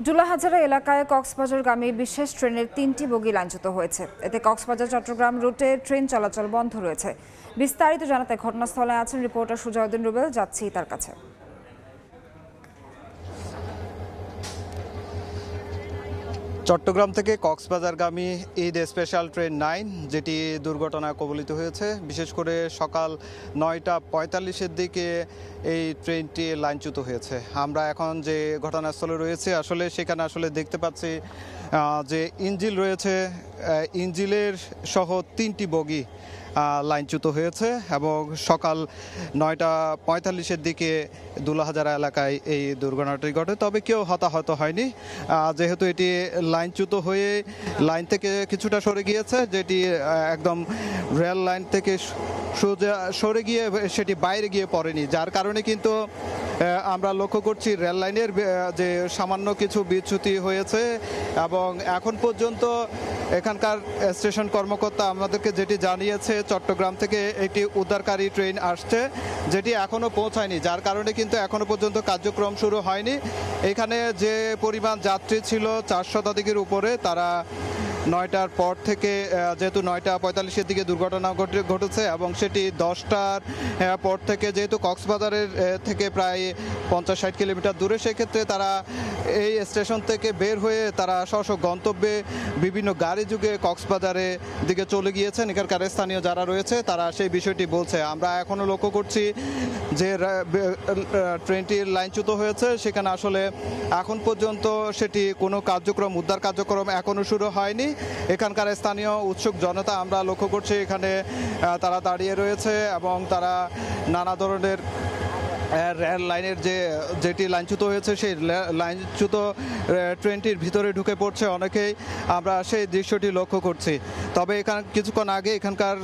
জুলাহাজারা এলাকায় কক্সবাজারগামী বিশেষ ট্রেনের ৩টি বগি লাইনচ্যুত হয়েছে। এতে কক্সবাজার চট্টগ্রাম রুটে ট্রেন চলাচল বন্ধ রয়েছে। বিস্তারিত জানাতে ঘটনাস্থলে আছেন রিপোর্টার সুজাউদ্দিন রুবেল। যাচ্ছি তার কাছে। চট্টগ্রাম থেকে কক্সবাজারগামী ঈদ স্পেশাল ট্রেন 9 যেটি দুর্ঘটনায় কবলিত হয়েছে। বিশেষ করে সকাল 9টা 45-এর দিকে এই ট্রেনটি লাইনচ্যুত হয়েছে। আমরা এখন যে ঘটনাস্থলে রয়েছে সেখানে দেখতে পাচ্ছি যে ইঞ্জিল রয়েছে, ইঞ্জিলের সহ 3টি বগি লাইনচ্যুত হয়েছে এবং সকাল 9টা 45-এর দিকে দুলাহাজারা এলাকায় এই দুর্ঘটনাটি ঘটে। তবে কেউ হতাহত হয়নি, যেহেতু এটি লাইনচ্যুত হয়ে লাইন থেকে কিছুটা সরে গিয়েছে, যেটি একদম রেল লাইন থেকে সোজা সরে গিয়ে সেটি বাইরে গিয়ে পড়েনি, যার কারণে কিন্তু আমরা লক্ষ্য করছি রেল লাইনের যে সামান্য কিছু বিচ্যুতি হয়েছে। এবং এখন পর্যন্ত এখানকার স্টেশন কর্মকর্তা আমাদেরকে যেটি জানিয়েছে, চট্টগ্রাম থেকে একটি উদ্ধারকারী ট্রেন আসছে যেটি এখনও পৌঁছায়নি, যার কারণে কিন্তু এখনও পর্যন্ত কার্যক্রম শুরু হয়নি। এখানে যে পরিমাণ যাত্রী ছিল 400 শতাধিকের উপরে, তারা 9টার পর থেকে, যেহেতু 9টা 45-এর দিকে দুর্ঘটনা ঘটেছে এবং সেটি 10টার পর থেকে, যেহেতু কক্সবাজারের থেকে প্রায় 50-60 কিলোমিটার দূরে, সেক্ষেত্রে তারা এই স্টেশন থেকে বের হয়ে তারা স্ব গন্তব্যে বিভিন্ন গাড়ি যুগে কক্সবাজারে দিকে চলে গিয়েছেন। এখানকার স্থানীয় যারা রয়েছে তারা সেই বিষয়টি বলছে। আমরা এখনও লক্ষ্য করছি যে ট্রেনটির লাইনচ্যুত হয়েছে, সেখানে এখন পর্যন্ত সেটি কোনো কার্যক্রম, উদ্ধার কার্যক্রম এখনও শুরু হয়নি। এখানকার স্থানীয় উৎসুক জনতা আমরা লক্ষ্য করছি এখানে তারা দাঁড়িয়ে রয়েছে এবং তারা নানা ধরনের রেল লাইনের যেটি লাইনচ্যুত হয়েছে সেই লাইনচ্যুত ট্রেনটির ভিতরে ঢুকে পড়ছে অনেকেই, আমরা সেই দৃশ্যটি লক্ষ্য করছি। তবে কিছুক্ষণ আগে এখানকার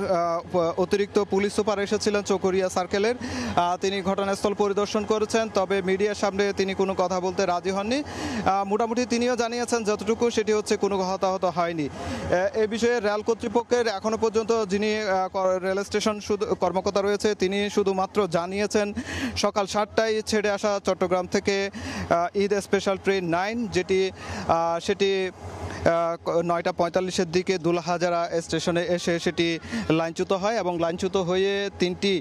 অতিরিক্ত পুলিশ সুপার এসেছিলেন চকরিয়া সার্কেলের, তিনি ঘটনাস্থল পরিদর্শন করেছেন, তবে মিডিয়ার সামনে তিনি কোনো কথা বলতে রাজি হননি। মোটামুটি তিনিও জানিয়েছেন যতটুকু, সেটি হচ্ছে কোনো হতাহত হয়নি। এ বিষয়ে রেল কর্তৃপক্ষের এখনো পর্যন্ত যিনি রেল স্টেশন কর্মকর্তা রয়েছে, তিনি শুধুমাত্র জানিয়েছেন সকাল 7টায় ছেড়ে আসা চট্টগ্রাম থেকে ঈদ স্পেশাল ট্রেন 9 সেটি 9টা 45-এর দিকে দুলাহাজারা স্টেশনে এসে সেটি লাইনচ্যুত হয় এবং লাইনচ্যুত হয়ে 3টি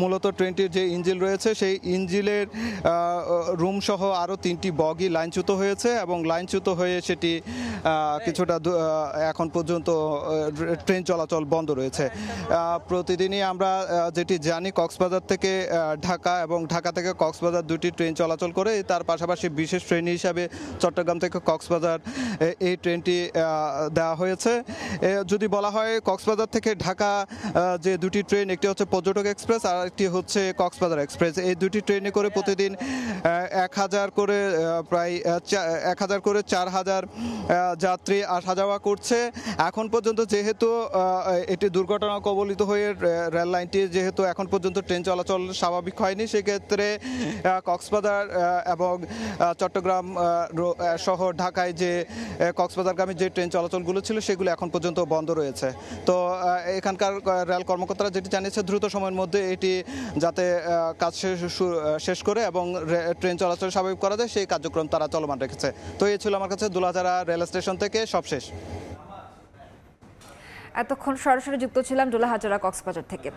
মূলত ট্রেনটির যে ইঞ্জিল রয়েছে সেই ইঞ্জিলের রুম সহ আরও 3টি বগি লাইনচ্যুত হয়েছে এবং লাইনচ্যুত হয়ে সেটি কিছুটা এখন পর্যন্ত ট্রেন চলাচল বন্ধ রয়েছে। প্রতিদিনই আমরা যেটি জানি, কক্সবাজার থেকে ঢাকা এবং ঢাকা থেকে কক্সবাজার 2টি ট্রেন চলাচল করে, তার পাশাপাশি বিশেষ ট্রেন হিসাবে চট্টগ্রাম থেকে কক্সবাজার এই ট্রেনটি দেওয়া হয়েছে। যদি বলা হয় কক্সবাজার থেকে ঢাকা যে 2টি ট্রেন, একটি হচ্ছে পর্যটক এক্সপ্রেস আর একটি হচ্ছে কক্সবাজার এক্সপ্রেস, এই 2টি ট্রেনে করে প্রতিদিন 1000 করে প্রায় 1000 করে 4000 যাত্রী আসা যাওয়া করছে। এখন পর্যন্ত যেহেতু এটি দুর্ঘটনা কবলিত হয়ে রেল লাইনটি যেহেতু এখন পর্যন্ত ট্রেন চলাচল স্বাভাবিক হয়নি, সেক্ষেত্রে কক্সবাজার এবং চট্টগ্রাম সহ ঢাকায় যে কক্সবাজারগামী যে ট্রেন চলাচলগুলো ছিল সেগুলো এখন পর্যন্ত বন্ধ রয়েছে। তো এখানকার রেল কর্মকর্তারা যেটি জানিয়েছে, দ্রুত সময়ের মধ্যে এটি যাতে কাজ শেষ করে এবং ট্রেন চলাচল স্বাভাবিক করা যায় সেই কার্যক্রম তারা চলমান রেখেছে। তো এই ছিল আমার কাছে দুলাহাজারা রেল স্টেশন থেকে সবশেষ। এতক্ষণ সরাসরি যুক্ত ছিলাম দুলাহাজারা কক্সবাজার থেকে।